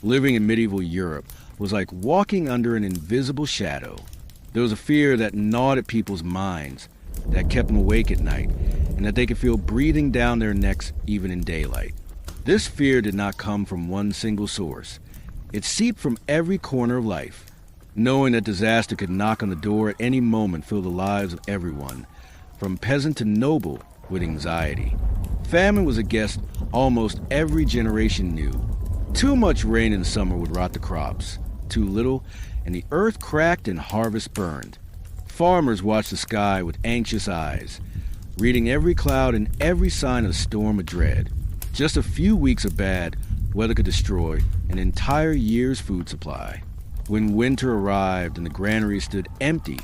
Living in medieval Europe was like walking under an invisible shadow. There was a fear that gnawed at people's minds, that kept them awake at night, and that they could feel breathing down their necks even in daylight. This fear did not come from one single source. It seeped from every corner of life. Knowing that disaster could knock on the door at any moment filled the lives of everyone, from peasant to noble, with anxiety. Famine was a guest almost every generation knew. Too much rain in summer would rot the crops. Too little, and the earth cracked and harvest burned. Farmers watched the sky with anxious eyes, reading every cloud and every sign of the storm of dread. Just a few weeks of bad weather could destroy an entire year's food supply. When winter arrived and the granaries stood empty,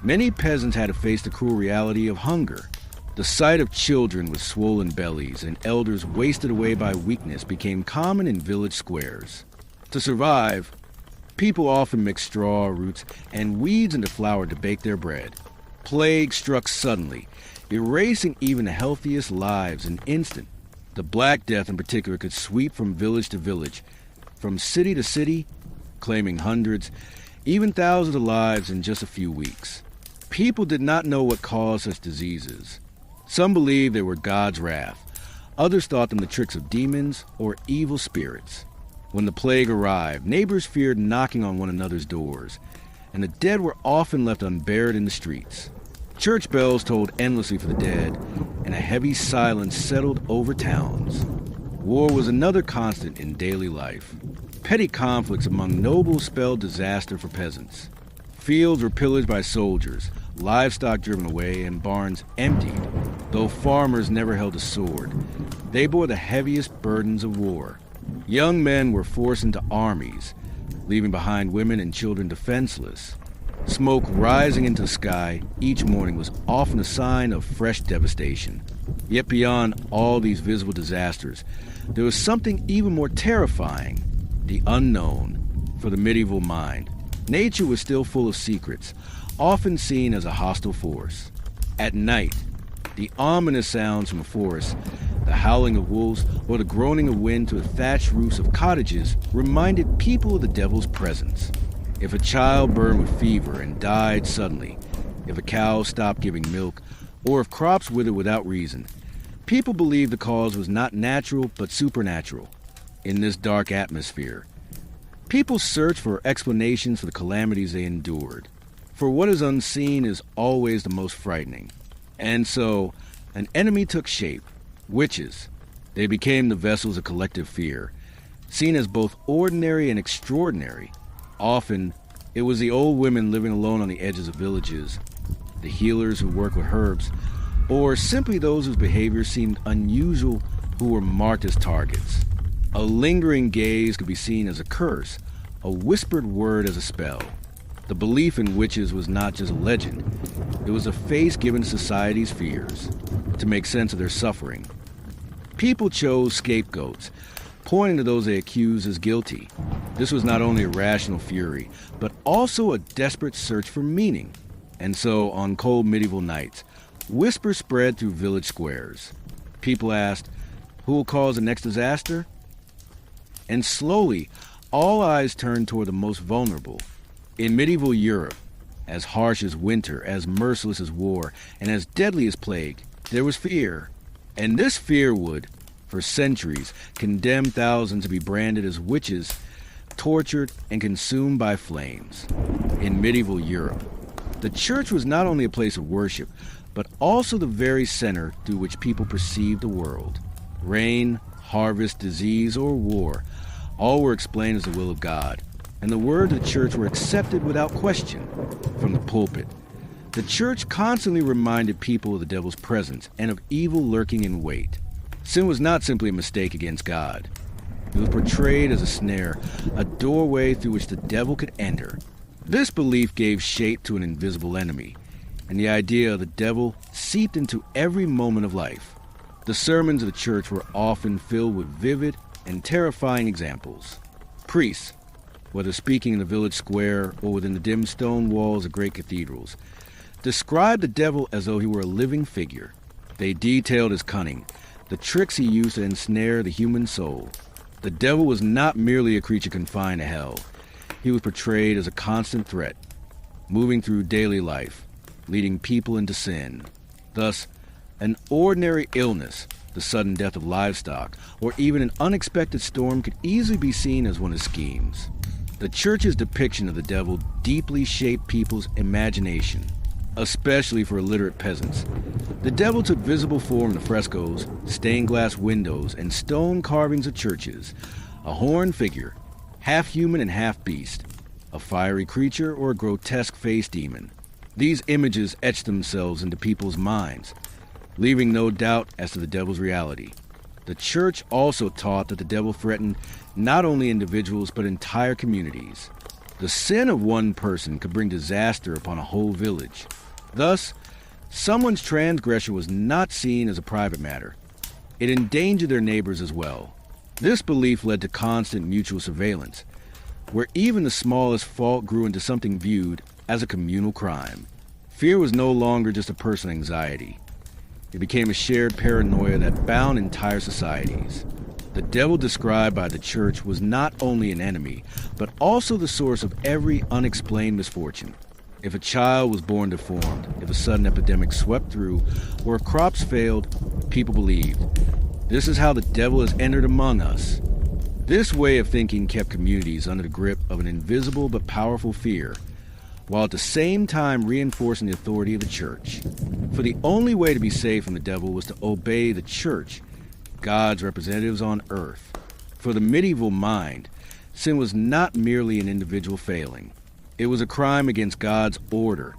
many peasants had to face the cruel reality of hunger. The sight of children with swollen bellies and elders wasted away by weakness became common in village squares. To survive, people often mixed straw, roots, and weeds into flour to bake their bread. Plague struck suddenly, erasing even the healthiest lives in an instant. The Black Death in particular could sweep from village to village, from city to city, claiming hundreds, even thousands of lives in just a few weeks. People did not know what caused such diseases. Some believed they were God's wrath. Others thought them the tricks of demons or evil spirits. When the plague arrived, neighbors feared knocking on one another's doors, and the dead were often left unburied in the streets. Church bells tolled endlessly for the dead, and a heavy silence settled over towns. War was another constant in daily life. Petty conflicts among nobles spelled disaster for peasants. Fields were pillaged by soldiers, livestock driven away, and barns emptied. Though farmers never held a sword, they bore the heaviest burdens of war. Young men were forced into armies, leaving behind women and children defenseless. Smoke rising into the sky each morning was often a sign of fresh devastation. Yet beyond all these visible disasters, there was something even more terrifying: the unknown. For the medieval mind, nature was still full of secrets, often seen as a hostile force. At night, the ominous sounds from a forest, the howling of wolves, or the groaning of wind to the thatched roofs of cottages reminded people of the devil's presence. If a child burned with fever and died suddenly, if a cow stopped giving milk, or if crops withered without reason, people believed the cause was not natural but supernatural. In this dark atmosphere, people searched for explanations for the calamities they endured. For what is unseen is always the most frightening. And so, an enemy took shape: witches. They became the vessels of collective fear, seen as both ordinary and extraordinary. Often, it was the old women living alone on the edges of villages, the healers who worked with herbs, or simply those whose behavior seemed unusual who were marked as targets. A lingering gaze could be seen as a curse, a whispered word as a spell. The belief in witches was not just a legend. It was a face given to society's fears, to make sense of their suffering. People chose scapegoats, pointing to those they accused as guilty. This was not only a rational fury, but also a desperate search for meaning. And so, on cold medieval nights, whispers spread through village squares. People asked, "Who will cause the next disaster?" And slowly, all eyes turned toward the most vulnerable. In medieval Europe, as harsh as winter, as merciless as war, and as deadly as plague, there was fear. And this fear would, for centuries, condemn thousands to be branded as witches, tortured and consumed by flames. In medieval Europe, the church was not only a place of worship, but also the very center through which people perceived the world. Rain, harvest, disease, or war, all were explained as the will of God, and the words of the church were accepted without question. From the pulpit, the church constantly reminded people of the devil's presence and of evil lurking in wait. Sin was not simply a mistake against God. It was portrayed as a snare, a doorway through which the devil could enter. This belief gave shape to an invisible enemy, and the idea of the devil seeped into every moment of life. The sermons of the church were often filled with vivid and terrifying examples. Priests, whether speaking in the village square or within the dim stone walls of great cathedrals, described the devil as though he were a living figure. They detailed his cunning, the tricks he used to ensnare the human soul. The devil was not merely a creature confined to hell. He was portrayed as a constant threat, moving through daily life, leading people into sin. Thus, an ordinary illness, the sudden death of livestock, or even an unexpected storm could easily be seen as one of his schemes. The church's depiction of the devil deeply shaped people's imagination, especially for illiterate peasants. The devil took visible form in the frescoes, stained glass windows, and stone carvings of churches. A horned figure, half human and half beast, a fiery creature, or a grotesque-faced demon. These images etched themselves into people's minds, leaving no doubt as to the devil's reality. The church also taught that the devil threatened not only individuals but entire communities. The sin of one person could bring disaster upon a whole village. Thus, someone's transgression was not seen as a private matter. It endangered their neighbors as well. This belief led to constant mutual surveillance, where even the smallest fault grew into something viewed as a communal crime. Fear was no longer just a personal anxiety. It became a shared paranoia that bound entire societies. The devil described by the church was not only an enemy, but also the source of every unexplained misfortune. If a child was born deformed, if a sudden epidemic swept through, or if crops failed, people believed, this is how the devil has entered among us. This way of thinking kept communities under the grip of an invisible but powerful fear, while at the same time reinforcing the authority of the church. For the only way to be safe from the devil was to obey the church, God's representatives on earth. For the medieval mind, sin was not merely an individual failing. It was a crime against God's order,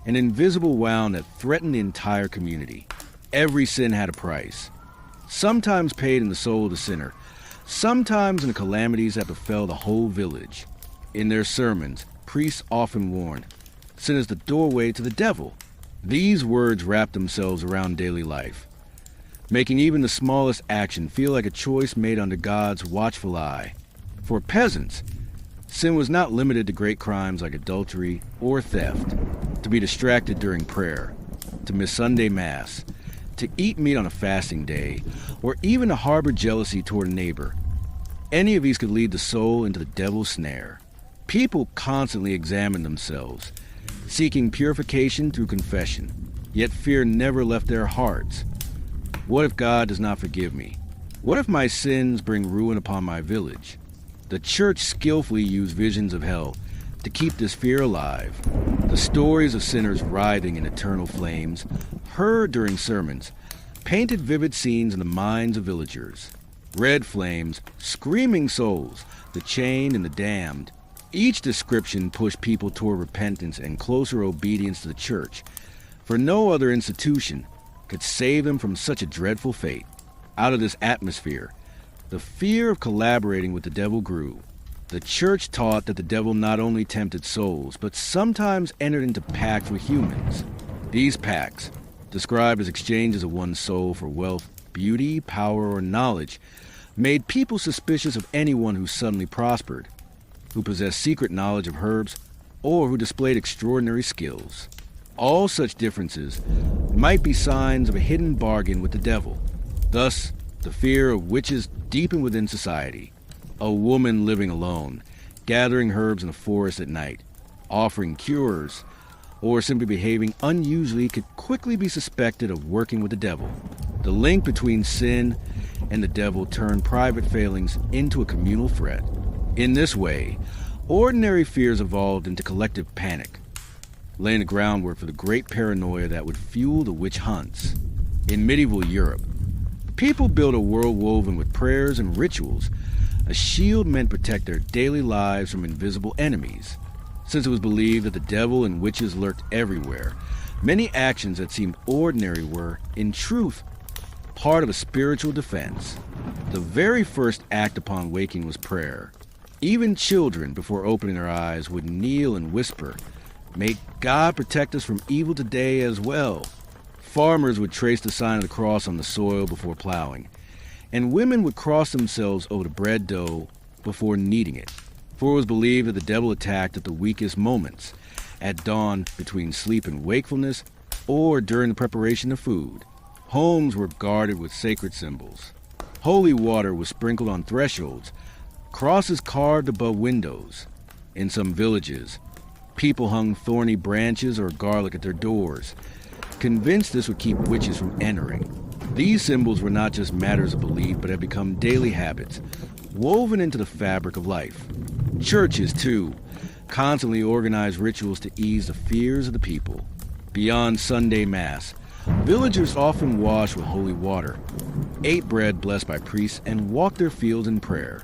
an invisible wound that threatened the entire community. Every sin had a price, sometimes paid in the soul of the sinner, sometimes in the calamities that befell the whole village. In their sermons, priests often warned, sin is the doorway to the devil. These words wrapped themselves around daily life, making even the smallest action feel like a choice made under God's watchful eye. For peasants, sin was not limited to great crimes like adultery or theft, to be distracted during prayer, to miss Sunday Mass, to eat meat on a fasting day, or even to harbor jealousy toward a neighbor. Any of these could lead the soul into the devil's snare. People constantly examined themselves, seeking purification through confession, yet fear never left their hearts. What if God does not forgive me? What if my sins bring ruin upon my village? The church skillfully used visions of hell to keep this fear alive. The stories of sinners writhing in eternal flames, heard during sermons, painted vivid scenes in the minds of villagers. Red flames, screaming souls, the chained and the damned. Each description pushed people toward repentance and closer obedience to the church, for no other institution could save them from such a dreadful fate. Out of this atmosphere, the fear of collaborating with the devil grew. The church taught that the devil not only tempted souls, but sometimes entered into pacts with humans. These pacts, described as exchanges of one's soul for wealth, beauty, power, or knowledge, made people suspicious of anyone who suddenly prospered, who possessed secret knowledge of herbs, or who displayed extraordinary skills. All such differences might be signs of a hidden bargain with the devil. Thus, the fear of witches deepened within society. A woman living alone, gathering herbs in the forest at night, offering cures, or simply behaving unusually could quickly be suspected of working with the devil. The link between sin and the devil turned private failings into a communal threat. In this way, ordinary fears evolved into collective panic, laying the groundwork for the great paranoia that would fuel the witch hunts. In medieval Europe, people built a world woven with prayers and rituals, a shield meant to protect their daily lives from invisible enemies. Since it was believed that the devil and witches lurked everywhere, many actions that seemed ordinary were, in truth, part of a spiritual defense. The very first act upon waking was prayer. Even children, before opening their eyes, would kneel and whisper, "May God protect us from evil today as well." Farmers would trace the sign of the cross on the soil before plowing, and women would cross themselves over the bread dough before kneading it. For it was believed that the devil attacked at the weakest moments, at dawn between sleep and wakefulness, or during the preparation of food. Homes were guarded with sacred symbols. Holy water was sprinkled on thresholds, crosses carved above windows. In some villages, people hung thorny branches or garlic at their doors, convinced this would keep witches from entering. These symbols were not just matters of belief, but had become daily habits, woven into the fabric of life. Churches, too, constantly organized rituals to ease the fears of the people. Beyond Sunday Mass, villagers often washed with holy water, ate bread blessed by priests, and walked their fields in prayer.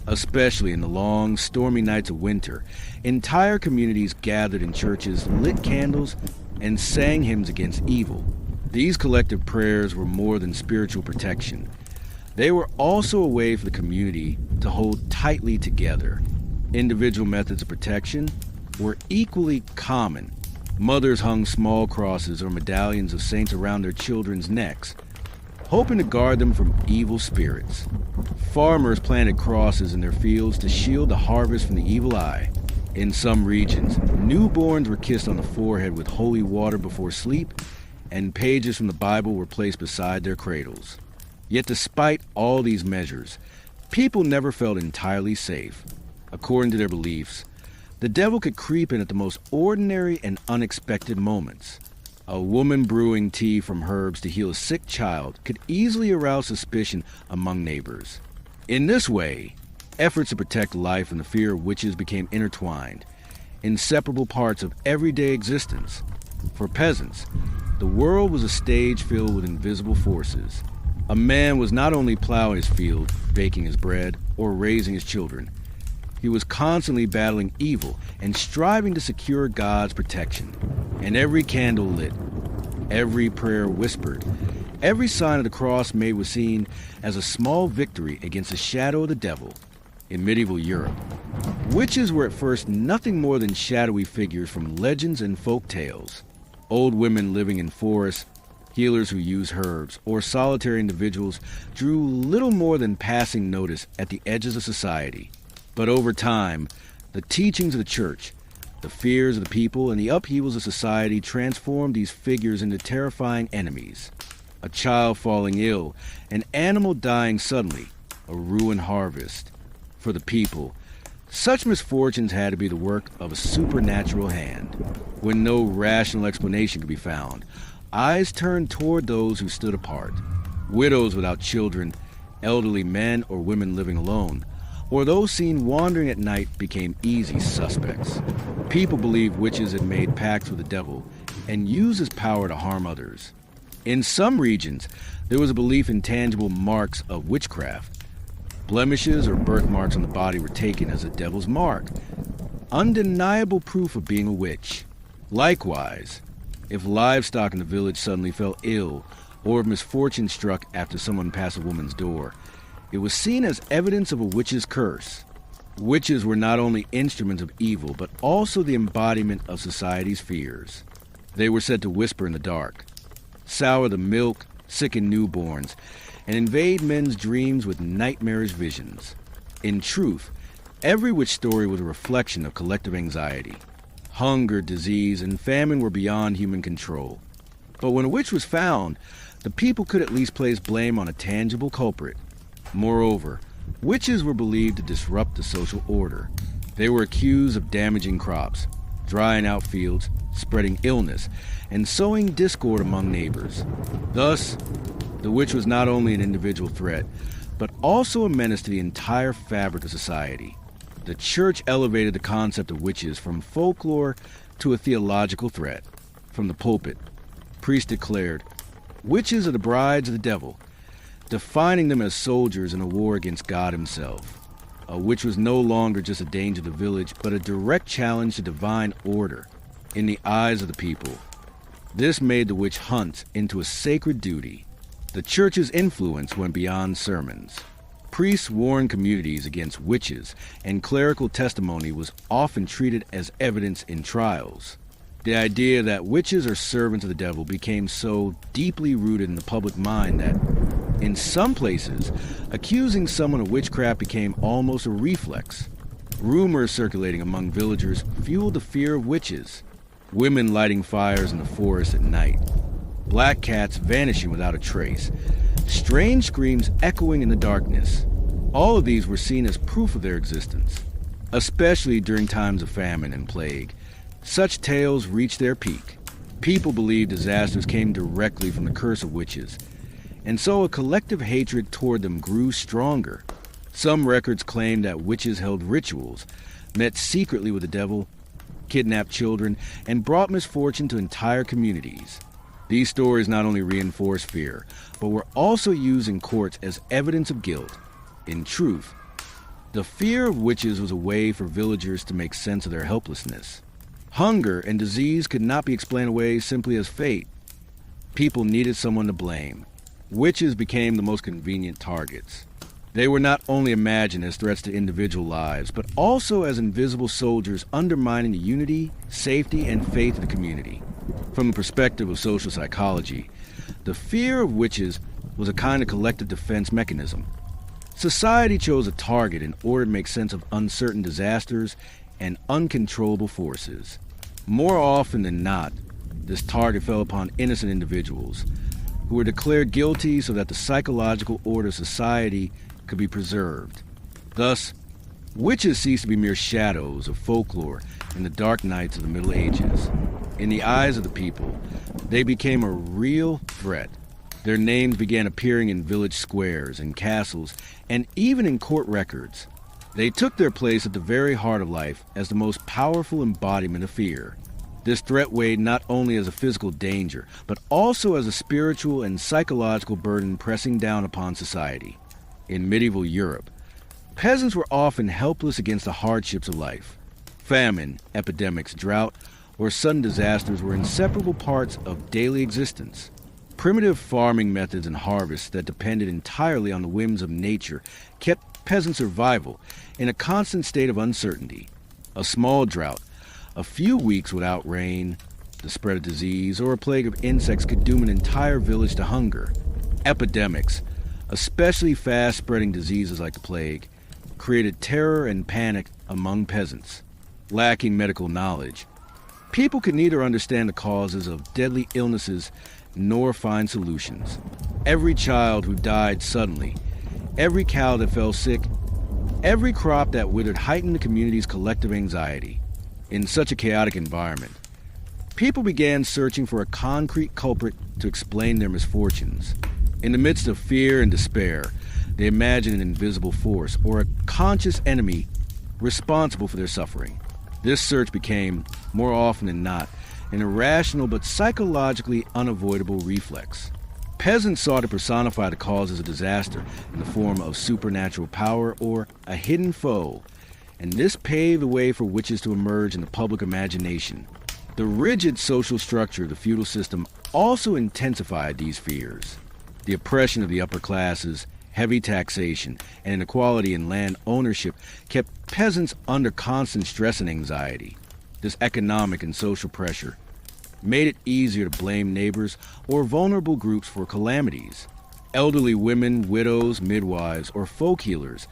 Especially in the long, stormy nights of winter, entire communities gathered in churches, lit candles, and sang hymns against evil. These collective prayers were more than spiritual protection. They were also a way for the community to hold tightly together. Individual methods of protection were equally common. Mothers hung small crosses or medallions of saints around their children's necks, hoping to guard them from evil spirits. Farmers planted crosses in their fields to shield the harvest from the evil eye. In some regions, newborns were kissed on the forehead with holy water before sleep, and pages from the Bible were placed beside their cradles. Yet despite all these measures, people never felt entirely safe. According to their beliefs, the devil could creep in at the most ordinary and unexpected moments. A woman brewing tea from herbs to heal a sick child could easily arouse suspicion among neighbors. In this way, efforts to protect life and the fear of witches became intertwined, inseparable parts of everyday existence. For peasants, the world was a stage filled with invisible forces. A man was not only plowing his field, baking his bread, or raising his children. He was constantly battling evil and striving to secure God's protection. And every candle lit, every prayer whispered, every sign of the cross made was seen as a small victory against the shadow of the devil. In medieval Europe, witches were at first nothing more than shadowy figures from legends and folk tales. Old women living in forests, healers who used herbs, or solitary individuals drew little more than passing notice at the edges of society. But over time, the teachings of the church, the fears of the people, and the upheavals of society transformed these figures into terrifying enemies. A child falling ill, an animal dying suddenly, a ruined harvest. For the people, such misfortunes had to be the work of a supernatural hand. When no rational explanation could be found, eyes turned toward those who stood apart. Widows without children, elderly men or women living alone, or those seen wandering at night became easy suspects. People believed witches had made pacts with the devil and used his power to harm others. In some regions, there was a belief in tangible marks of witchcraft. Blemishes or birthmarks on the body were taken as a devil's mark, undeniable proof of being a witch. Likewise, if livestock in the village suddenly fell ill, or if misfortune struck after someone passed a woman's door, it was seen as evidence of a witch's curse. Witches were not only instruments of evil, but also the embodiment of society's fears. They were said to whisper in the dark, sour the milk, sicken newborns, and invade men's dreams with nightmarish visions. In truth, every witch story was a reflection of collective anxiety. Hunger, disease, and famine were beyond human control. But when a witch was found, the people could at least place blame on a tangible culprit. Moreover, witches were believed to disrupt the social order. They were accused of damaging crops, drying out fields, spreading illness, and sowing discord among neighbors. Thus, the witch was not only an individual threat, but also a menace to the entire fabric of society. The church elevated the concept of witches from folklore to a theological threat. From the pulpit, priests declared, "Witches are the brides of the devil," defining them as soldiers in a war against God himself. A witch was no longer just a danger to the village, but a direct challenge to divine order. In the eyes of the people, this made the witch hunt into a sacred duty. The church's influence went beyond sermons. Priests warned communities against witches, and clerical testimony was often treated as evidence in trials. The idea that witches are servants of the devil became so deeply rooted in the public mind that, in some places, accusing someone of witchcraft became almost a reflex. Rumors circulating among villagers fueled the fear of witches. Women lighting fires in the forest at night. Black cats vanishing without a trace. strange screams echoing in the darkness. All of these were seen as proof of their existence, especially during times of famine and plague. Such tales reached their peak. People believed disasters came directly from the curse of witches, and so a collective hatred toward them grew stronger. Some records claim that witches held rituals, met secretly with the devil, kidnapped children, and brought misfortune to entire communities. These stories not only reinforced fear, but were also used in courts as evidence of guilt. In truth, the fear of witches was a way for villagers to make sense of their helplessness. Hunger and disease could not be explained away simply as fate. People needed someone to blame. Witches became the most convenient targets. They were not only imagined as threats to individual lives, but also as invisible soldiers undermining the unity, safety, and faith of the community. From the perspective of social psychology, the fear of witches was a kind of collective defense mechanism. Society chose a target in order to make sense of uncertain disasters and uncontrollable forces. More often than not, this target fell upon innocent individuals who were declared guilty so that the psychological order of society could be preserved. Thus, witches ceased to be mere shadows of folklore in the dark nights of the Middle Ages. In the eyes of the people, they became a real threat. Their names began appearing in village squares and castles, and even in court records. They took their place at the very heart of life as the most powerful embodiment of fear. This threat weighed not only as a physical danger, but also as a spiritual and psychological burden pressing down upon society. In medieval Europe, peasants were often helpless against the hardships of life. Famine, epidemics, drought, or sudden disasters were inseparable parts of daily existence. Primitive farming methods and harvests that depended entirely on the whims of nature kept peasant survival in a constant state of uncertainty. A small drought, a few weeks without rain, the spread of disease, or a plague of insects could doom an entire village to hunger. Epidemics, especially fast-spreading diseases like the plague, created terror and panic among peasants. Lacking medical knowledge, people could neither understand the causes of deadly illnesses nor find solutions. Every child who died suddenly, every cow that fell sick, every crop that withered heightened the community's collective anxiety. In such a chaotic environment, people began searching for a concrete culprit to explain their misfortunes. In the midst of fear and despair, they imagined an invisible force or a conscious enemy responsible for their suffering. This search became, more often than not, an irrational but psychologically unavoidable reflex. Peasants sought to personify the causes of disaster in the form of supernatural power or a hidden foe, and this paved the way for witches to emerge in the public imagination. The rigid social structure of the feudal system also intensified these fears. The oppression of the upper classes, heavy taxation, and inequality in land ownership kept peasants under constant stress and anxiety. This economic and social pressure made it easier to blame neighbors or vulnerable groups for calamities. Elderly women, widows, midwives, or folk healers,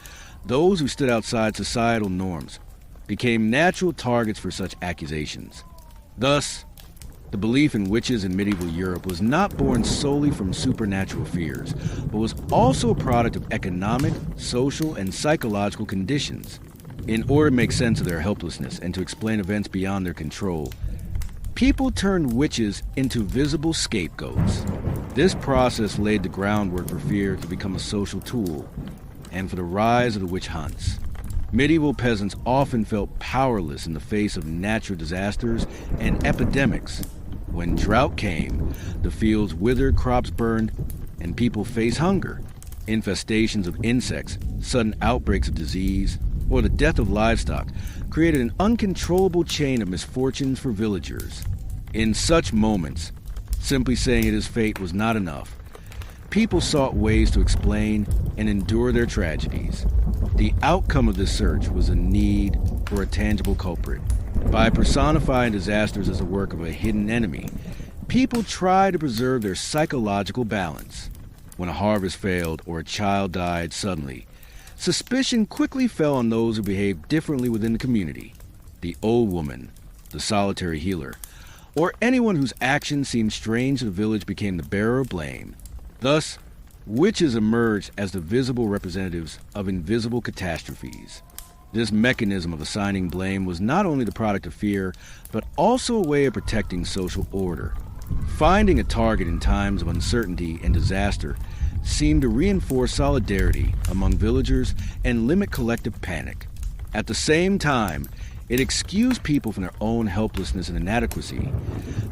those who stood outside societal norms, became natural targets for such accusations. Thus, the belief in witches in medieval Europe was not born solely from supernatural fears, but was also a product of economic, social, and psychological conditions. In order to make sense of their helplessness and to explain events beyond their control, people turned witches into visible scapegoats. This process laid the groundwork for fear to become a social tool, and for the rise of the witch hunts. Medieval peasants often felt powerless in the face of natural disasters and epidemics. When drought came, the fields withered, crops burned, and people faced hunger. Infestations of insects, sudden outbreaks of disease, or the death of livestock created an uncontrollable chain of misfortunes for villagers. In such moments, simply saying it is fate was not enough. People sought ways to explain and endure their tragedies. The outcome of this search was a need for a tangible culprit. By personifying disasters as the work of a hidden enemy, people tried to preserve their psychological balance. When a harvest failed or a child died suddenly, suspicion quickly fell on those who behaved differently within the community. The old woman, the solitary healer, or anyone whose actions seemed strange to the village became the bearer of blame. Thus, Witches emerged as the visible representatives of invisible catastrophes. This mechanism of assigning blame was not only the product of fear, but also a way of protecting social order. Finding a target in times of uncertainty and disaster seemed to reinforce solidarity among villagers and limit collective panic. At the same time, it excused people from their own helplessness and inadequacy.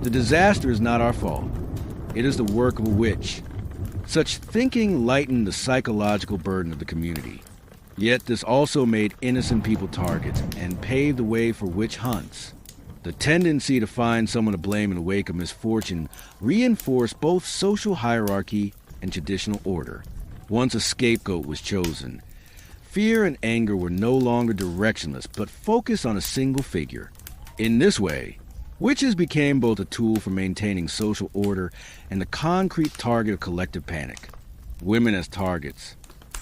The disaster is not our fault. It is the work of a witch. Such thinking lightened the psychological burden of the community. Yet this also made innocent people targets and paved the way for witch hunts. The tendency to find someone to blame in the wake of misfortune reinforced both social hierarchy and traditional order. Once a scapegoat was chosen, fear and anger were no longer directionless but focused on a single figure. In this way, witches became both a tool for maintaining social order and the concrete target of collective panic. Women as targets.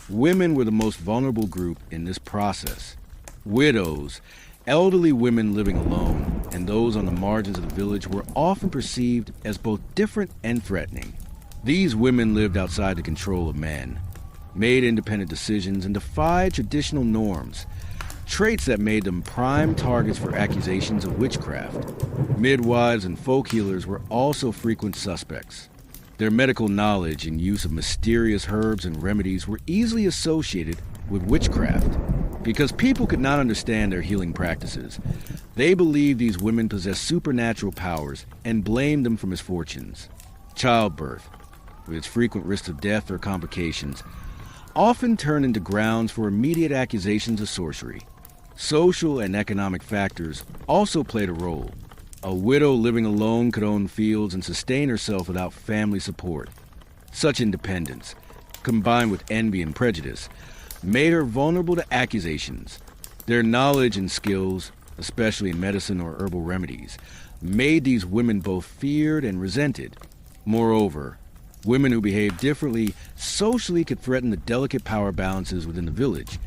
Women were the most vulnerable group in this process. Widows, elderly women living alone, and those on the margins of the village were often perceived as both different and threatening. These women lived outside the control of men, made independent decisions, and defied traditional norms, traits that made them prime targets for accusations of witchcraft. Midwives and folk healers were also frequent suspects. Their medical knowledge and use of mysterious herbs and remedies were easily associated with witchcraft. Because people could not understand their healing practices, they believed these women possessed supernatural powers and blamed them for misfortunes. Childbirth, with its frequent risks of death or complications, often turned into grounds for immediate accusations of sorcery. Social and economic factors also played a role. A widow living alone could own fields and sustain herself without family support. Such independence, combined with envy and prejudice, made her vulnerable to accusations. Their knowledge and skills, especially in medicine or herbal remedies, made these women both feared and resented. Moreover, women who behaved differently socially could threaten the delicate power balances within the village,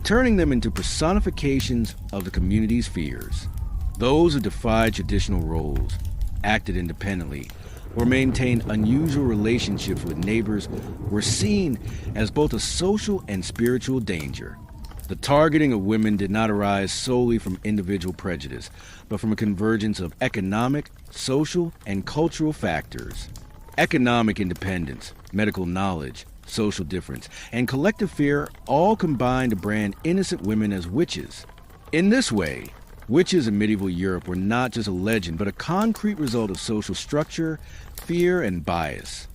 turning them into personifications of the community's fears. Those who defied traditional roles, acted independently, or maintained unusual relationships with neighbors were seen as both a social and spiritual danger. The targeting of women did not arise solely from individual prejudice, but from a convergence of economic, social, and cultural factors. Economic independence, medical knowledge, social difference, and collective fear all combined to brand innocent women as witches. In this way, witches in medieval Europe were not just a legend, but a concrete result of social structure, fear, and bias.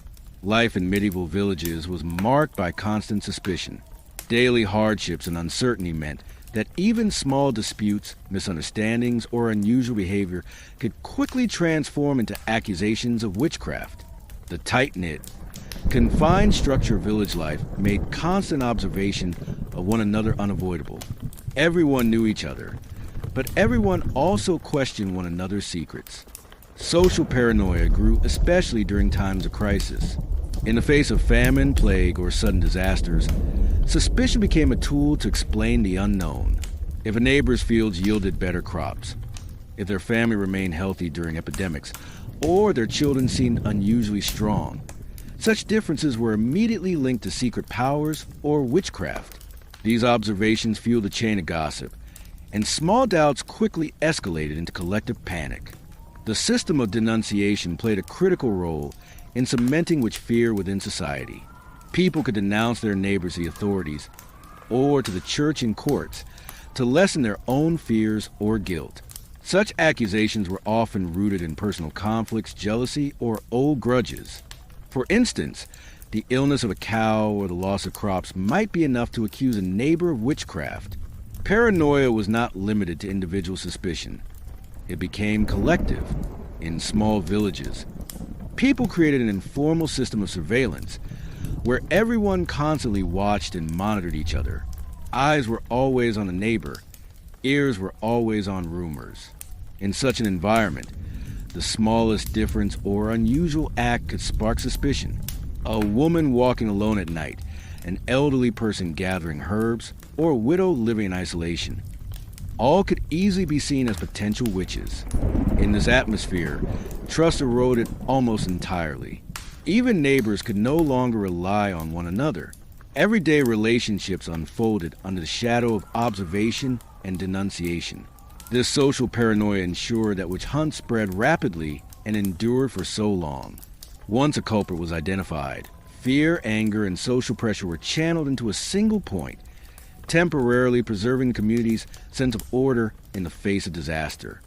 Life in medieval villages was marked by constant suspicion. Daily hardships and uncertainty meant that even small disputes, misunderstandings, or unusual behavior could quickly transform into accusations of witchcraft. The tight-knit, confined structure of village life made constant observation of one another unavoidable. Everyone knew each other, but everyone also questioned one another's secrets. Social paranoia grew especially during times of crisis. In the face of famine, plague, or sudden disasters, suspicion became a tool to explain the unknown. If a neighbor's fields yielded better crops, if their family remained healthy during epidemics, or their children seemed unusually strong, such differences were immediately linked to secret powers or witchcraft. These observations fueled a chain of gossip, and small doubts quickly escalated into collective panic. The system of denunciation played a critical role in cementing witch fear within society. People could denounce their neighbors to the authorities or to the church and courts to lessen their own fears or guilt. Such accusations were often rooted in personal conflicts, jealousy, or old grudges. For instance, the illness of a cow or the loss of crops might be enough to accuse a neighbor of witchcraft. Paranoia was not limited to individual suspicion. It became collective. In small villages, people created an informal system of surveillance where everyone constantly watched and monitored each other. Eyes were always on a neighbor. Ears were always on rumors. In such an environment, the smallest difference or unusual act could spark suspicion. A woman walking alone at night, an elderly person gathering herbs, or a widow living in isolation. All could easily be seen as potential witches. In this atmosphere, trust eroded almost entirely. Even neighbors could no longer rely on one another. Everyday relationships unfolded under the shadow of observation and denunciation. This social paranoia ensured that witch hunts spread rapidly and endured for so long. Once a culprit was identified, fear, anger, and social pressure were channeled into a single point, temporarily preserving the community's sense of order in the face of disaster.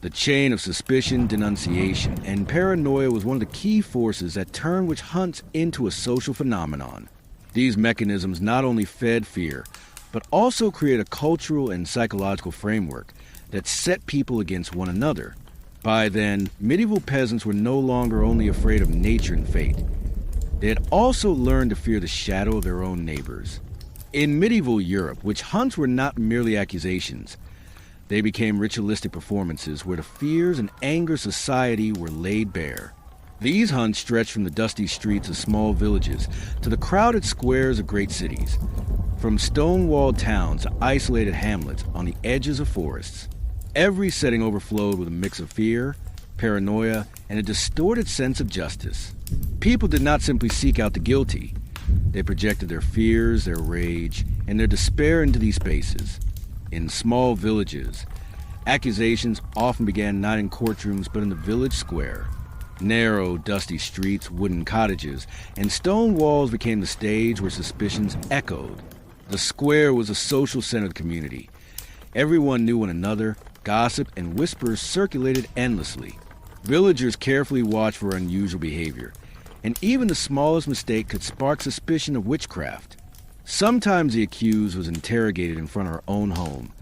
The chain of suspicion, denunciation, and paranoia was one of the key forces that turned witch hunts into a social phenomenon. These mechanisms not only fed fear, but also created a cultural and psychological framework that set people against one another. By then, medieval peasants were no longer only afraid of nature and fate. They had also learned to fear the shadow of their own neighbors. In medieval Europe, witch hunts were not merely accusations. They became ritualistic performances where the fears and anger of society were laid bare. These hunts stretched from the dusty streets of small villages to the crowded squares of great cities, from stone-walled towns to isolated hamlets on the edges of forests. Every setting overflowed with a mix of fear, paranoia, and a distorted sense of justice. People did not simply seek out the guilty. They projected their fears, their rage, and their despair into these spaces. In small villages, accusations often began not in courtrooms but in the village square. Narrow, dusty streets, wooden cottages, and stone walls became the stage where suspicions echoed. The square was a social center of the community. Everyone knew one another. Gossip and whispers circulated endlessly. Villagers carefully watched for unusual behavior, and even the smallest mistake could spark suspicion of witchcraft. Sometimes the accused was interrogated in front of her own home.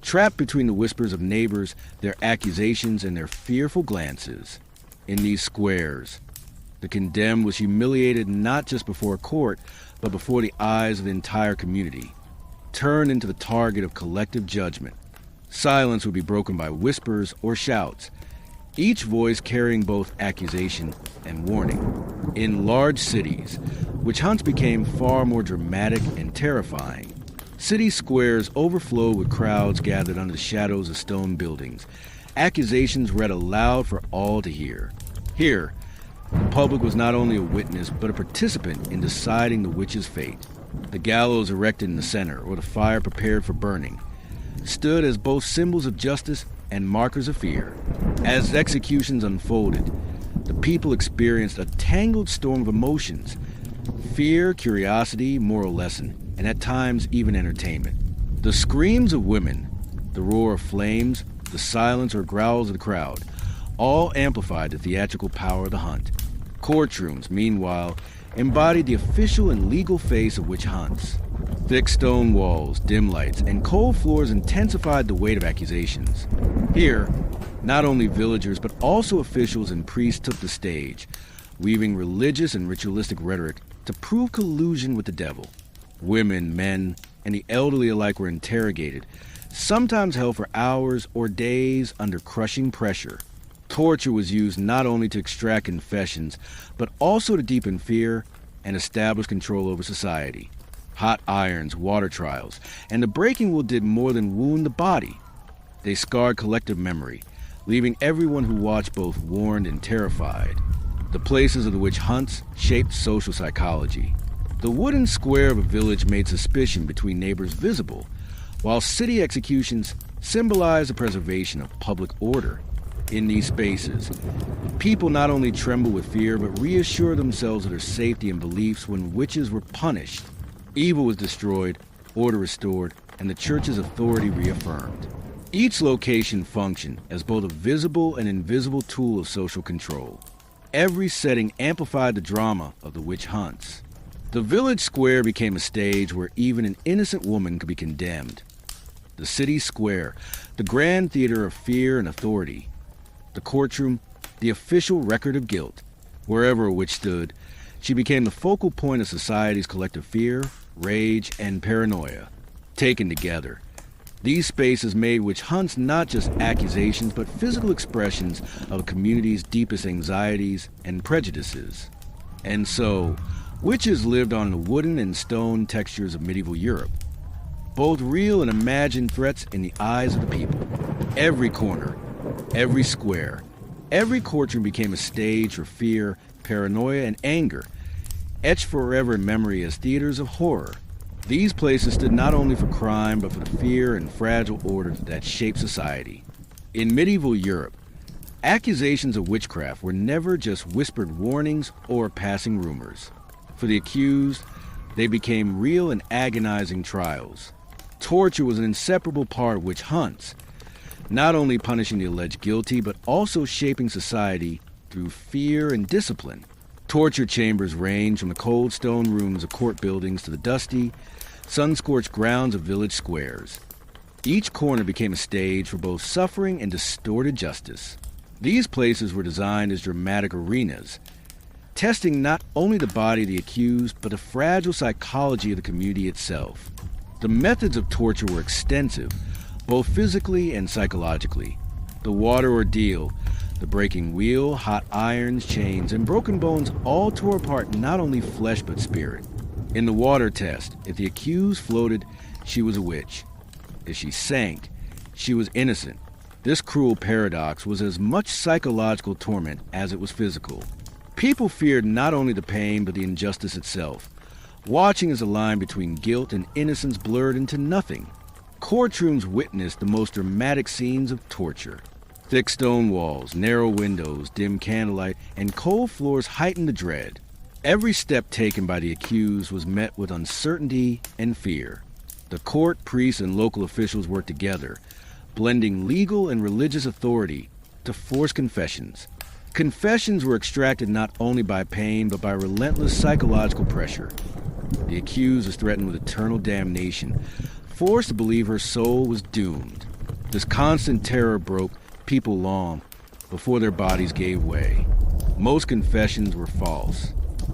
Trapped between the whispers of neighbors, their accusations, and their fearful glances. In these squares, the condemned was humiliated not just before a court, but before the eyes of the entire community, turned into the target of collective judgment. Silence would be broken by whispers or shouts, each voice carrying both accusation and warning. In large cities, witch hunts became far more dramatic and terrifying. City squares overflowed with crowds gathered under the shadows of stone buildings, accusations read aloud for all to hear. Here, the public was not only a witness, but a participant in deciding the witch's fate. The gallows erected in the center, or the fire prepared for burning, stood as both symbols of justice and markers of fear. As executions unfolded, the people experienced a tangled storm of emotions: fear, curiosity, moral lesson, and at times even entertainment. The screams of women, the roar of flames, the silence or growls of the crowd, all amplified the theatrical power of the hunt. Courtrooms, meanwhile, embodied the official and legal face of witch hunts. Thick stone walls, dim lights, and cold floors intensified the weight of accusations. Here, not only villagers but also officials and priests took the stage, weaving religious and ritualistic rhetoric to prove collusion with the devil. Women, men, and the elderly alike were interrogated, sometimes held for hours or days under crushing pressure. Torture was used not only to extract confessions, but also to deepen fear and establish control over society. Hot irons, water trials, and the breaking will did more than wound the body. They scarred collective memory, leaving everyone who watched both warned and terrified. The places of the witch hunts shaped social psychology. The wooden square of a village made suspicion between neighbors visible, while city executions symbolized the preservation of public order. In these spaces, people not only trembled with fear, but reassured themselves of their safety and beliefs when witches were punished. Evil was destroyed, order restored, and the church's authority reaffirmed. Each location functioned as both a visible and invisible tool of social control. Every setting amplified the drama of the witch hunts. The village square became a stage where even an innocent woman could be condemned. The city square, the grand theater of fear and authority. The courtroom, the official record of guilt. Wherever a witch stood, she became the focal point of society's collective fear, rage, and paranoia. Taken together, these spaces made witch hunts not just accusations, but physical expressions of a community's deepest anxieties and prejudices. And so, witches lived on the wooden and stone textures of medieval Europe, both real and imagined threats in the eyes of the people. Every corner, every square, Every courtroom became a stage for fear, paranoia, and anger, etched forever in memory as theaters of horror. These places stood not only for crime, but for the fear and fragile order that shaped society. In medieval Europe, accusations of witchcraft were never just whispered warnings or passing rumors. For the accused, they became real and agonizing trials. Torture was an inseparable part of witch hunts, not only punishing the alleged guilty, but also shaping society through fear and discipline. Torture chambers ranged from the cold stone rooms of court buildings to the dusty, sun-scorched grounds of village squares. Each corner became a stage for both suffering and distorted justice. These places were designed as dramatic arenas, testing not only the body of the accused, but the fragile psychology of the community itself. The methods of torture were extensive, both physically and psychologically. The water ordeal, the breaking wheel, hot irons, chains, and broken bones all tore apart not only flesh but spirit. In the water test, if the accused floated, she was a witch. If she sank, she was innocent. This cruel paradox was as much psychological torment as it was physical. People feared not only the pain but the injustice itself, watching as the line between guilt and innocence blurred into nothing. Courtrooms witnessed the most dramatic scenes of torture. Thick stone walls, narrow windows, dim candlelight, and cold floors heightened the dread. Every step taken by the accused was met with uncertainty and fear. The court, priests, and local officials worked together, blending legal and religious authority to force confessions. Confessions were extracted not only by pain, but by relentless psychological pressure. The accused was threatened with eternal damnation, forced to believe her soul was doomed. This constant terror broke people long before their bodies gave way. Most confessions were false.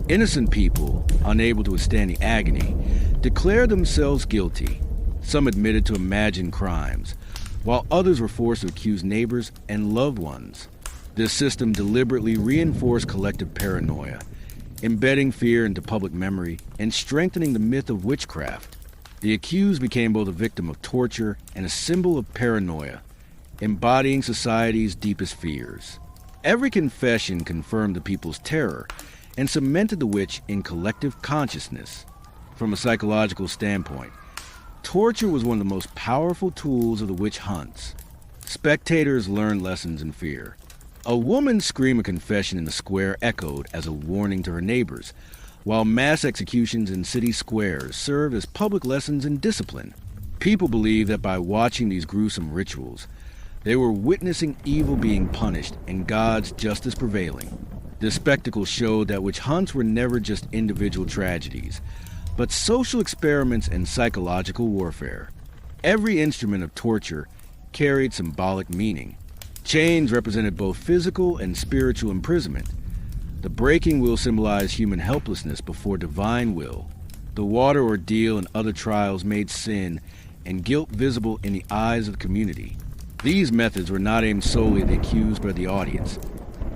Innocent people, unable to withstand the agony, declared themselves guilty. Some admitted to imagined crimes, while others were forced to accuse neighbors and loved ones. This system deliberately reinforced collective paranoia, embedding fear into public memory and strengthening the myth of witchcraft. The accused became both a victim of torture and a symbol of paranoia, embodying society's deepest fears. Every confession confirmed the people's terror and cemented the witch in collective consciousness. From a psychological standpoint, torture was one of the most powerful tools of the witch hunts. Spectators learned lessons in fear. A woman's scream of confession in the square echoed as a warning to her neighbors, while mass executions in city squares served as public lessons in discipline. People believed that by watching these gruesome rituals, they were witnessing evil being punished and God's justice prevailing. This spectacle showed that witch hunts were never just individual tragedies, but social experiments and psychological warfare. Every instrument of torture carried symbolic meaning. Chains represented both physical and spiritual imprisonment. The breaking wheel symbolized human helplessness before divine will. The water ordeal and other trials made sin and guilt visible in the eyes of the community. These methods were not aimed solely at the accused but at the audience.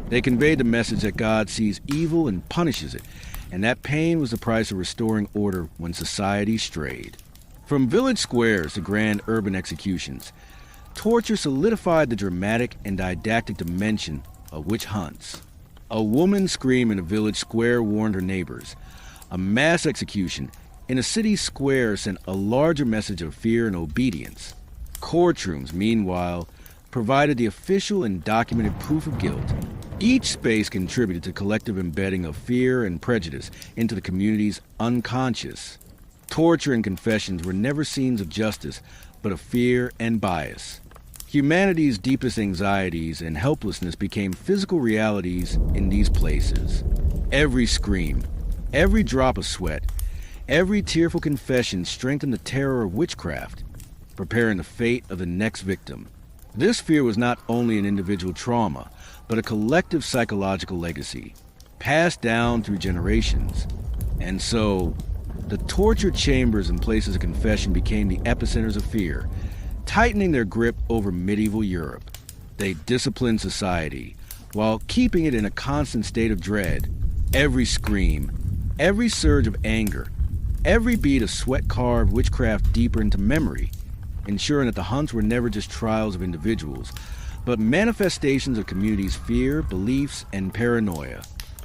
They conveyed the message that God sees evil and punishes it, and that pain was the price of restoring order when society strayed. From village squares to grand urban executions, torture solidified the dramatic and didactic dimension of witch hunts. A woman's scream in a village square warned her neighbors. A mass execution in a city square sent a larger message of fear and obedience. Courtrooms, meanwhile, provided the official and documented proof of guilt. Each space contributed to collective embedding of fear and prejudice into the community's unconscious. Torture and confessions were never scenes of justice, but of fear and bias. Humanity's deepest anxieties and helplessness became physical realities in these places. Every scream, every drop of sweat, every tearful confession strengthened the terror of witchcraft, preparing the fate of the next victim. This fear was not only an individual trauma, but a collective psychological legacy, passed down through generations. And so, the torture chambers and places of confession became the epicenters of fear, tightening their grip over medieval Europe. They disciplined society, while keeping it in a constant state of dread. Every scream, every surge of anger, every beat of sweat carved witchcraft deeper into memory, ensuring that the hunts were never just trials of individuals, but manifestations of communities' fear, beliefs, and paranoia.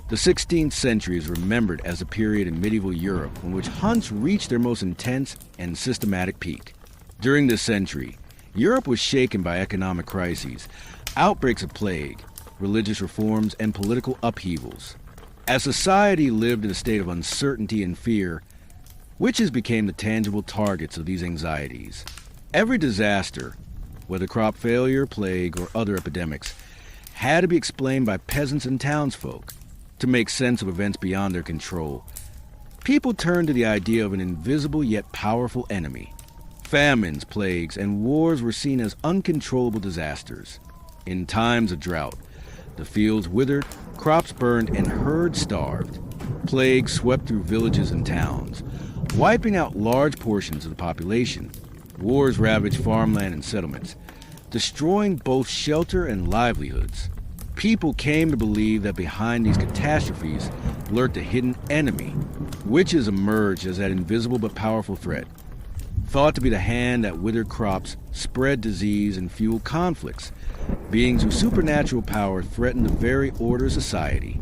The 16th century is remembered as a period in medieval Europe in which hunts reached their most intense and systematic peak. During this century, Europe was shaken by economic crises, outbreaks of plague, religious reforms, and political upheavals. As society lived in a state of uncertainty and fear, witches became the tangible targets of these anxieties. Every disaster, whether crop failure, plague, or other epidemics, had to be explained by peasants and townsfolk to make sense of events beyond their control. People turned to the idea of an invisible yet powerful enemy. Famines, plagues, and wars were seen as uncontrollable disasters. In times of drought, the fields withered, crops burned, and herds starved. Plagues swept through villages and towns, wiping out large portions of the population. Wars ravaged farmland and settlements, destroying both shelter and livelihoods. People came to believe that behind these catastrophes lurked a hidden enemy. Witches emerged as that invisible but powerful threat, thought to be the hand that withered crops, spread disease, and fueled conflicts. Beings with supernatural power threatened the very order of society.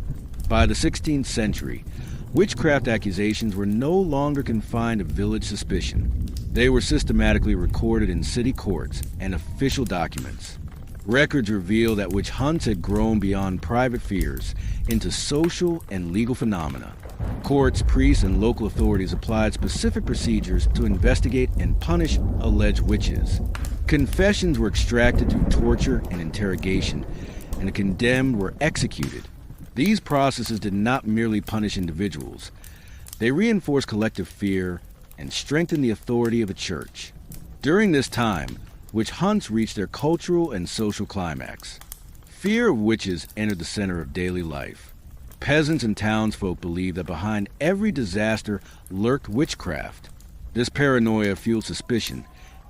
By the 16th century, witchcraft accusations were no longer confined to village suspicion. They were systematically recorded in city courts and official documents. Records reveal that witch hunts had grown beyond private fears into social and legal phenomena. Courts, priests, and local authorities applied specific procedures to investigate and punish alleged witches. Confessions were extracted through torture and interrogation, and the condemned were executed. These processes did not merely punish individuals. They reinforced collective fear and strengthened the authority of the church. During this time, witch hunts reached their cultural and social climax. Fear of witches entered the center of daily life. Peasants and townsfolk believed that behind every disaster lurked witchcraft. This paranoia fueled suspicion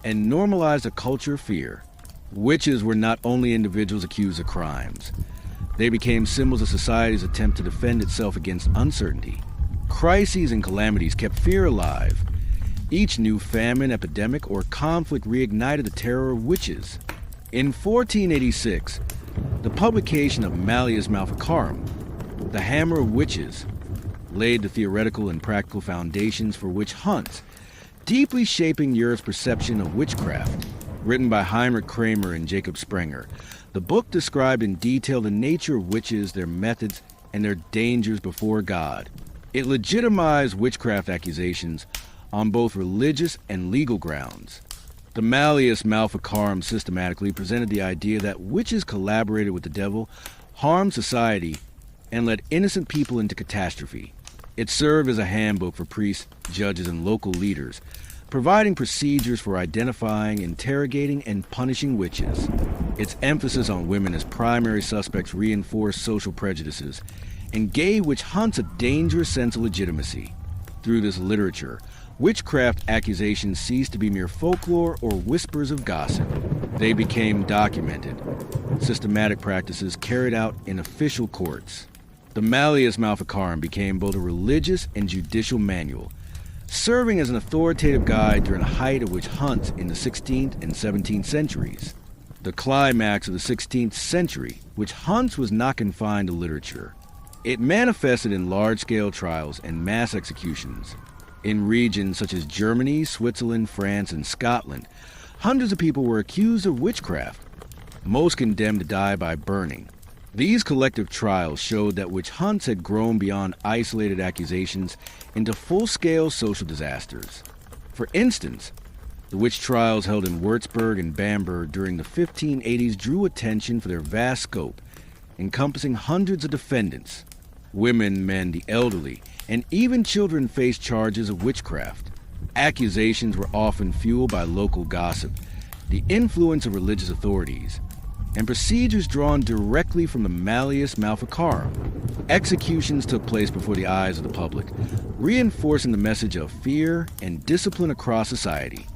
and normalized a culture of fear. Witches were not only individuals accused of crimes. They became symbols of society's attempt to defend itself against uncertainty. Crises and calamities kept fear alive. Each new famine, epidemic, or conflict reignited the terror of witches. In 1486, the publication of Malleus Maleficarum, The Hammer of Witches, laid the theoretical and practical foundations for witch hunts, deeply shaping Europe's perception of witchcraft. Written by Heinrich Kramer and Jacob Sprenger, the book described in detail the nature of witches, their methods, and their dangers before God. It legitimized witchcraft accusations on both religious and legal grounds. The Malleus Maleficarum systematically presented the idea that witches collaborated with the devil, harmed society, and led innocent people into catastrophe. It served as a handbook for priests, judges, and local leaders, providing procedures for identifying, interrogating, and punishing witches. Its emphasis on women as primary suspects reinforced social prejudices and gave witch hunts a dangerous sense of legitimacy. Through this literature, witchcraft accusations ceased to be mere folklore or whispers of gossip. They became documented, systematic practices carried out in official courts. The Malleus Maleficarum became both a religious and judicial manual, serving as an authoritative guide during the height of witch hunts in the 16th and 17th centuries. The climax of the 16th century, witch hunts was not confined to literature. It manifested in large-scale trials and mass executions. In regions such as Germany, Switzerland, France, and Scotland, hundreds of people were accused of witchcraft, most condemned to die by burning. These collective trials showed that witch hunts had grown beyond isolated accusations into full-scale social disasters. For instance, the witch trials held in Würzburg and Bamberg during the 1580s drew attention for their vast scope, encompassing hundreds of defendants. Women, men, the elderly, and even children faced charges of witchcraft. Accusations were often fueled by local gossip, the influence of religious authorities, and procedures drawn directly from the Malleus Maleficarum. Executions took place before the eyes of the public, reinforcing the message of fear and discipline across society.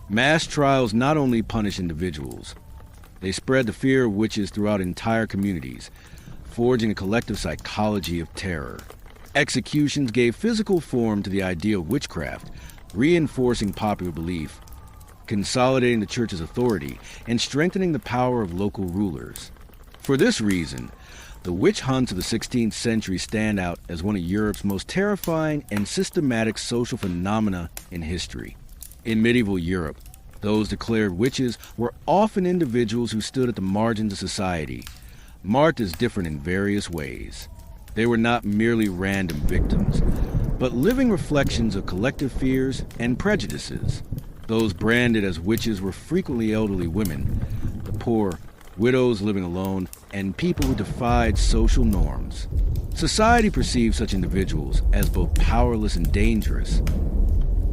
Mass trials not only punished individuals, they spread the fear of witches throughout entire communities, forging a collective psychology of terror. Executions gave physical form to the idea of witchcraft, reinforcing popular belief. consolidating the church's authority and strengthening the power of local rulers. For this reason, the witch hunts of the 16th century stand out as one of Europe's most terrifying and systematic social phenomena in history. In medieval Europe, those declared witches were often individuals who stood at the margins of society, marked as different in various ways. They were not merely random victims, but living reflections of collective fears and prejudices. Those branded as witches were frequently elderly women, the poor, widows living alone, and people who defied social norms. Society perceived such individuals as both powerless and dangerous.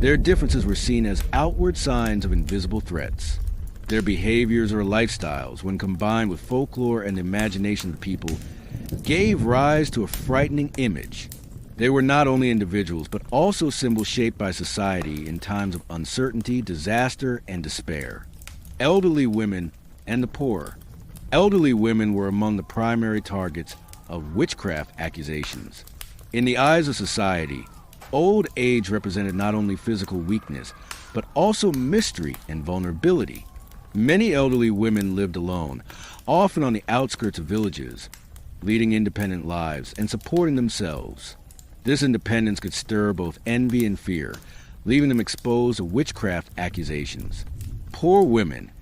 Their differences were seen as outward signs of invisible threats. Their behaviors or lifestyles, when combined with folklore and the imagination of the people, gave rise to a frightening image. They were not only individuals, but also symbols shaped by society in times of uncertainty, disaster, and despair. Elderly women and the poor. Elderly women were among the primary targets of witchcraft accusations. In the eyes of society, old age represented not only physical weakness, but also mystery and vulnerability. Many elderly women lived alone, often on the outskirts of villages, leading independent lives and supporting themselves. This independence could stir both envy and fear, leaving them exposed to witchcraft accusations. Poor women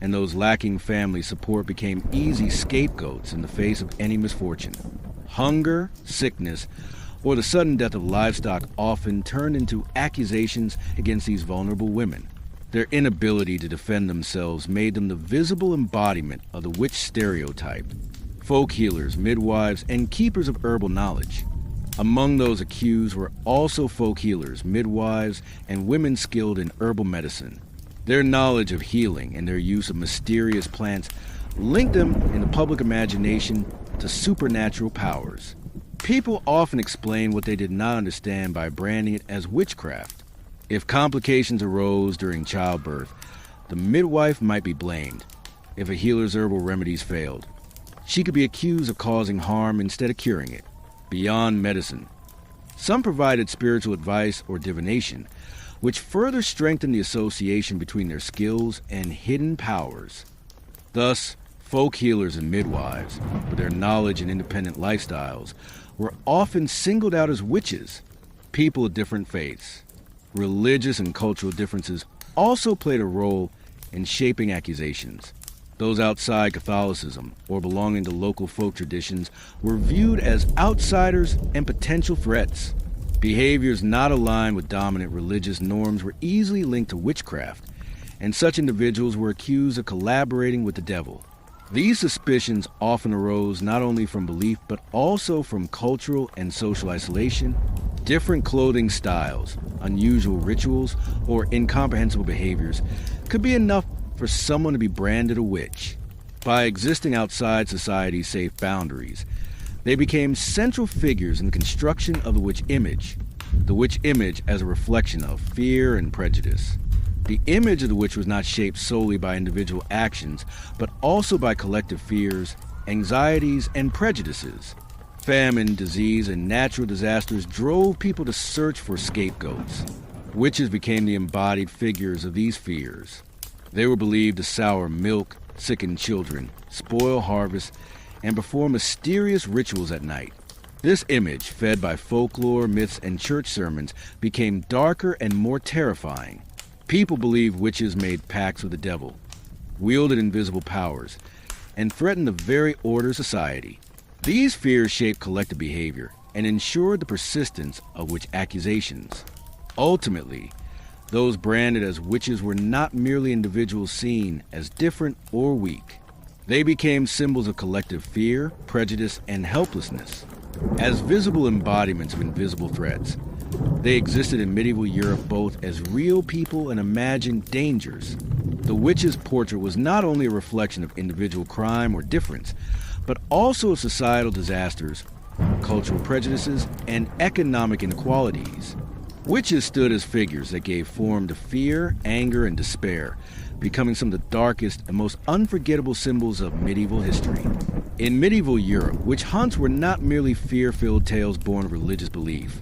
and those lacking family support became easy scapegoats in the face of any misfortune. Hunger, sickness, or the sudden death of livestock often turned into accusations against these vulnerable women. Their inability to defend themselves made them the visible embodiment of the witch stereotype. Folk healers, midwives, and keepers of herbal knowledge. Among those accused were also folk healers, midwives, and women skilled in herbal medicine. Their knowledge of healing and their use of mysterious plants linked them in the public imagination to supernatural powers. People often explained what they did not understand by branding it as witchcraft. If complications arose during childbirth, the midwife might be blamed. If a healer's herbal remedies failed, she could be accused of causing harm instead of curing it. Beyond medicine, some provided spiritual advice or divination, which further strengthened the association between their skills and hidden powers. Thus, folk healers and midwives, with their knowledge and independent lifestyles, were often singled out as witches. People of different faiths, religious and cultural differences also played a role in shaping accusations. Those outside Catholicism or belonging to local folk traditions were viewed as outsiders and potential threats. Behaviors not aligned with dominant religious norms were easily linked to witchcraft, and such individuals were accused of collaborating with the devil. These suspicions often arose not only from belief but also from cultural and social isolation. Different clothing styles, unusual rituals, or incomprehensible behaviors could be enough for someone to be branded a witch. By existing outside society's safe boundaries, they became central figures in the construction of the witch image as a reflection of fear and prejudice. The image of the witch was not shaped solely by individual actions, but also by collective fears, anxieties, and prejudices. Famine, disease, and natural disasters drove people to search for scapegoats. Witches became the embodied figures of these fears. They were believed to sour milk, sicken children, spoil harvests, and perform mysterious rituals at night. This image, fed by folklore, myths, and church sermons, became darker and more terrifying. People believed witches made pacts with the devil, wielded invisible powers, and threatened the very order of society. These fears shaped collective behavior and ensured the persistence of witch accusations. Ultimately, those branded as witches were not merely individuals seen as different or weak. They became symbols of collective fear, prejudice, and helplessness. As visible embodiments of invisible threats, they existed in medieval Europe both as real people and imagined dangers. The witch's portrait was not only a reflection of individual crime or difference, but also of societal disasters, cultural prejudices, and economic inequalities. Witches stood as figures that gave form to fear, anger, and despair, becoming some of the darkest and most unforgettable symbols of medieval history. In medieval Europe, witch hunts were not merely fear-filled tales born of religious belief.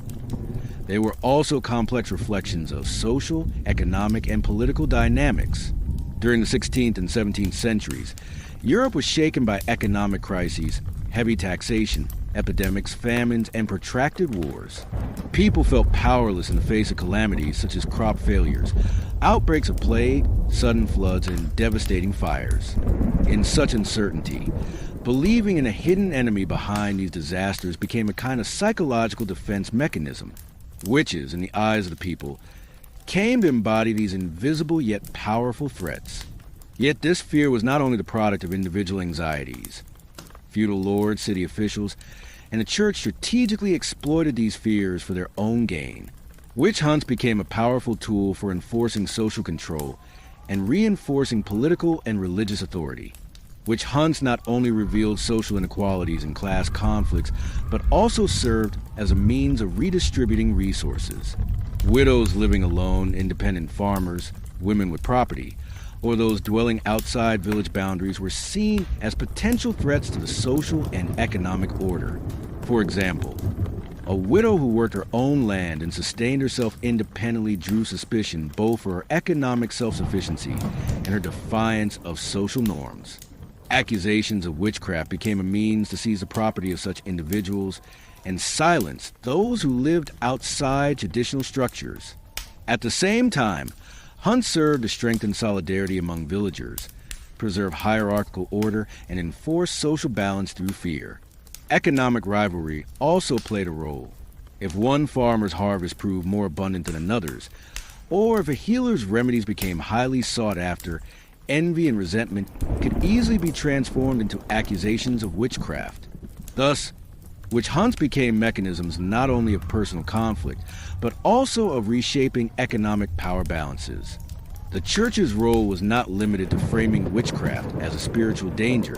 They were also complex reflections of social, economic, and political dynamics. During the 16th and 17th centuries, Europe was shaken by economic crises, heavy taxation, epidemics, famines, and protracted wars. People felt powerless in the face of calamities such as crop failures, outbreaks of plague, sudden floods, and devastating fires. In such uncertainty, believing in a hidden enemy behind these disasters became a kind of psychological defense mechanism. Witches, in the eyes of the people, came to embody these invisible yet powerful threats. Yet this fear was not only the product of individual anxieties. Feudal lords, city officials, and the church strategically exploited these fears for their own gain. Witch hunts became a powerful tool for enforcing social control and reinforcing political and religious authority. Witch hunts not only revealed social inequalities and class conflicts, but also served as a means of redistributing resources. Widows living alone, independent farmers, women with property, or those dwelling outside village boundaries were seen as potential threats to the social and economic order. For example, a widow who worked her own land and sustained herself independently drew suspicion both for her economic self-sufficiency and her defiance of social norms. Accusations of witchcraft became a means to seize the property of such individuals and silence those who lived outside traditional structures. At the same time, hunts served to strengthen solidarity among villagers, preserve hierarchical order, and enforce social balance through fear. Economic rivalry also played a role. If one farmer's harvest proved more abundant than another's, or if a healer's remedies became highly sought after, envy and resentment could easily be transformed into accusations of witchcraft. Thus, witch hunts became mechanisms not only of personal conflict, but also of reshaping economic power balances. The church's role was not limited to framing witchcraft as a spiritual danger.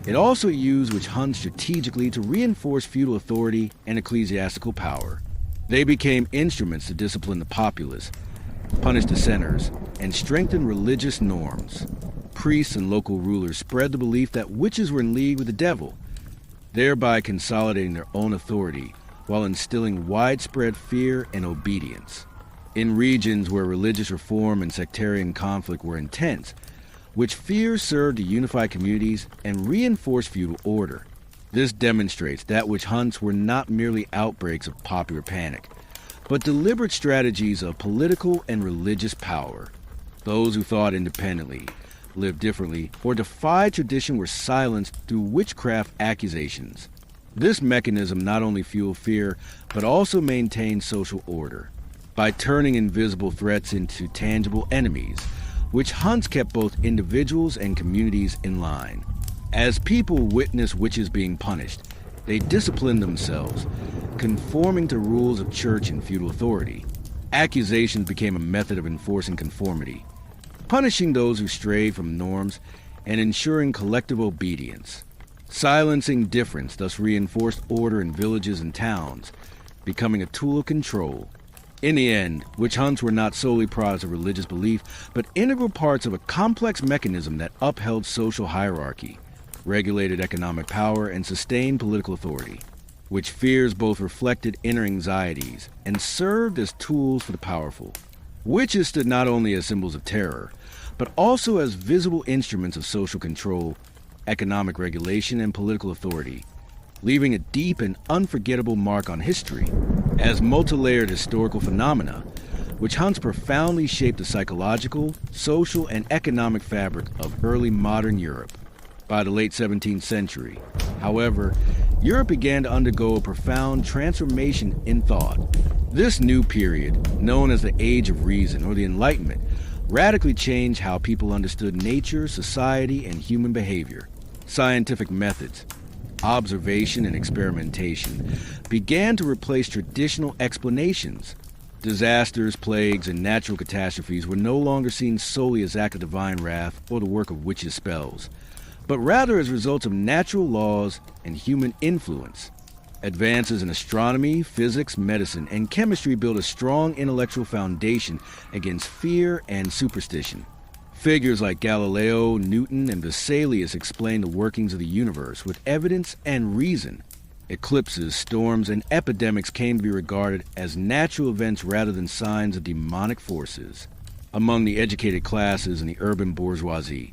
It also used witch hunts strategically to reinforce feudal authority and ecclesiastical power. They became instruments to discipline the populace, punish dissenters, and strengthen religious norms. Priests and local rulers spread the belief that witches were in league with the devil, thereby consolidating their own authority while instilling widespread fear and obedience. In regions where religious reform and sectarian conflict were intense, witch fears served to unify communities and reinforce feudal order. This demonstrates that witch hunts were not merely outbreaks of popular panic, but deliberate strategies of political and religious power. Those who thought independently, lived differently, or defied tradition were silenced through witchcraft accusations. This mechanism not only fueled fear, but also maintained social order. By turning invisible threats into tangible enemies, witch hunts kept both individuals and communities in line. As people witnessed witches being punished, they disciplined themselves, conforming to rules of church and feudal authority. Accusations became a method of enforcing conformity, punishing those who strayed from norms and ensuring collective obedience. Silencing difference thus reinforced order in villages and towns, becoming a tool of control. In the end, witch hunts were not solely products of religious belief, but integral parts of a complex mechanism that upheld social hierarchy, regulated economic power, and sustained political authority. Witch fears both reflected inner anxieties and served as tools for the powerful. Witches stood not only as symbols of terror, but also as visible instruments of social control, economic regulation, and political authority, leaving a deep and unforgettable mark on history. As multi-layered historical phenomena, witch hunts profoundly shaped the psychological, social, and economic fabric of early modern Europe. By the late 17th century, however, Europe began to undergo a profound transformation in thought. This new period, known as the Age of Reason or the Enlightenment, radically changed how people understood nature, society, and human behavior. Scientific methods, observation and experimentation, began to replace traditional explanations. Disasters, plagues, and natural catastrophes were no longer seen solely as acts of divine wrath or the work of witches' spells, but rather as results of natural laws and human influence. Advances in astronomy, physics, medicine, and chemistry built a strong intellectual foundation against fear and superstition. Figures like Galileo, Newton, and Vesalius explained the workings of the universe with evidence and reason. Eclipses, storms, and epidemics came to be regarded as natural events rather than signs of demonic forces. Among the educated classes and the urban bourgeoisie,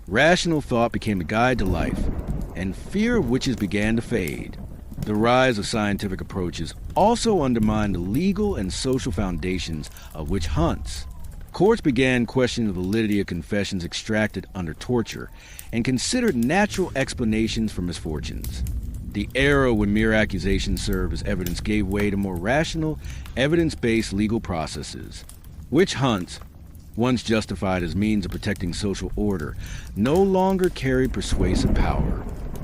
rational thought became a guide to life, and fear of witches began to fade. The rise of scientific approaches also undermined the legal and social foundations of witch hunts. Courts began questioning the validity of confessions extracted under torture and considered natural explanations for misfortunes. The era when mere accusations served as evidence gave way to more rational, evidence-based legal processes. Witch hunts, once justified as means of protecting social order, no longer carried persuasive power.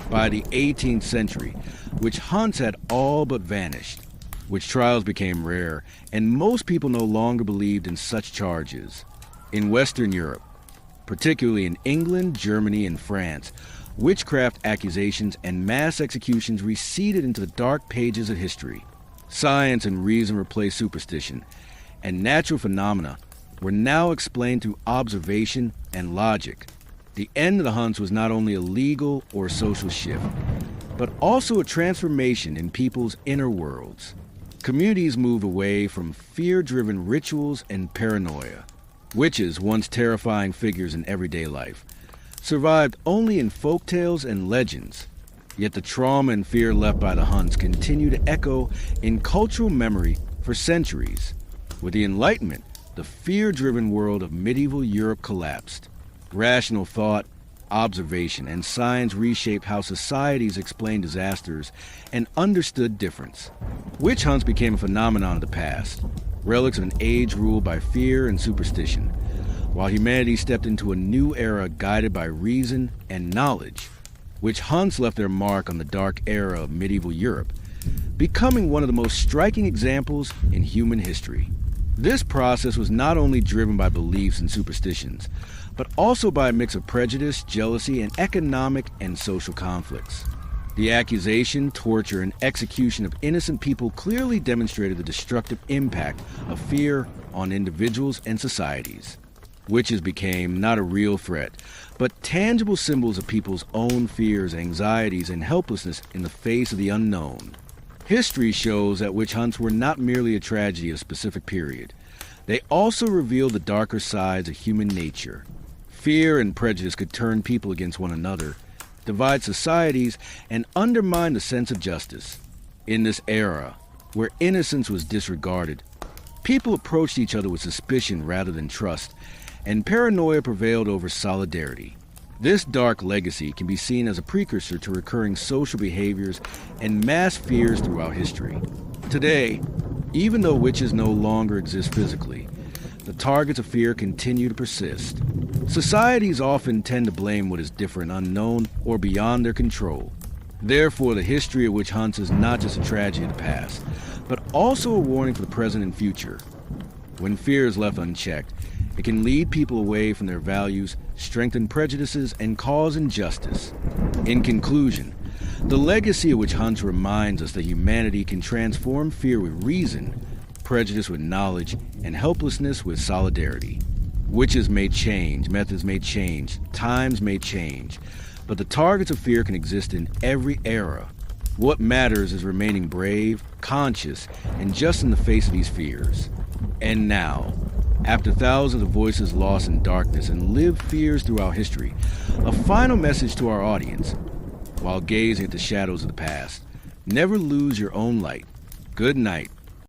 By the 18th century, witch hunts had all but vanished. Witch trials became rare, and most people no longer believed in such charges. In Western Europe, particularly in England, Germany, and France, witchcraft accusations and mass executions receded into the dark pages of history. Science and reason replaced superstition, and natural phenomena were now explained through observation and logic. The end of the hunts was not only a legal or social shift, but also a transformation in people's inner worlds. Communities moved away from fear-driven rituals and paranoia. Witches, once terrifying figures in everyday life, survived only in folktales and legends. Yet the trauma and fear left by the hunts continue to echo in cultural memory for centuries. With the Enlightenment, the fear-driven world of medieval Europe collapsed. Rational thought, observation, and science reshaped how societies explained disasters and understood difference. Witch hunts became a phenomenon of the past, relics of an age ruled by fear and superstition, while humanity stepped into a new era guided by reason and knowledge. Witch hunts left their mark on the dark era of medieval Europe, becoming one of the most striking examples in human history. This process was not only driven by beliefs and superstitions, but also by a mix of prejudice, jealousy, and economic and social conflicts. The accusation, torture, and execution of innocent people clearly demonstrated the destructive impact of fear on individuals and societies. Witches became not a real threat, but tangible symbols of people's own fears, anxieties, and helplessness in the face of the unknown. History shows that witch hunts were not merely a tragedy of a specific period. They also revealed the darker sides of human nature. Fear and prejudice could turn people against one another, divide societies, and undermine the sense of justice. In this era, where innocence was disregarded, people approached each other with suspicion rather than trust, and paranoia prevailed over solidarity. This dark legacy can be seen as a precursor to recurring social behaviors and mass fears throughout history. Today, even though witches no longer exist physically, the targets of fear continue to persist. Societies often tend to blame what is different, unknown, or beyond their control. Therefore, the history of witch hunts is not just a tragedy of the past, but also a warning for the present and future. When fear is left unchecked, it can lead people away from their values, strengthen prejudices, and cause injustice. In conclusion, the legacy of witch hunts reminds us that humanity can transform fear with reason, prejudice with knowledge, and helplessness with solidarity. Witches may change, methods may change, times may change, but the targets of fear can exist in every era. What matters is remaining brave, conscious, and just in the face of these fears. And now, after thousands of voices lost in darkness and lived fears throughout history, a final message to our audience. While gazing at the shadows of the past, never lose your own light. Good night.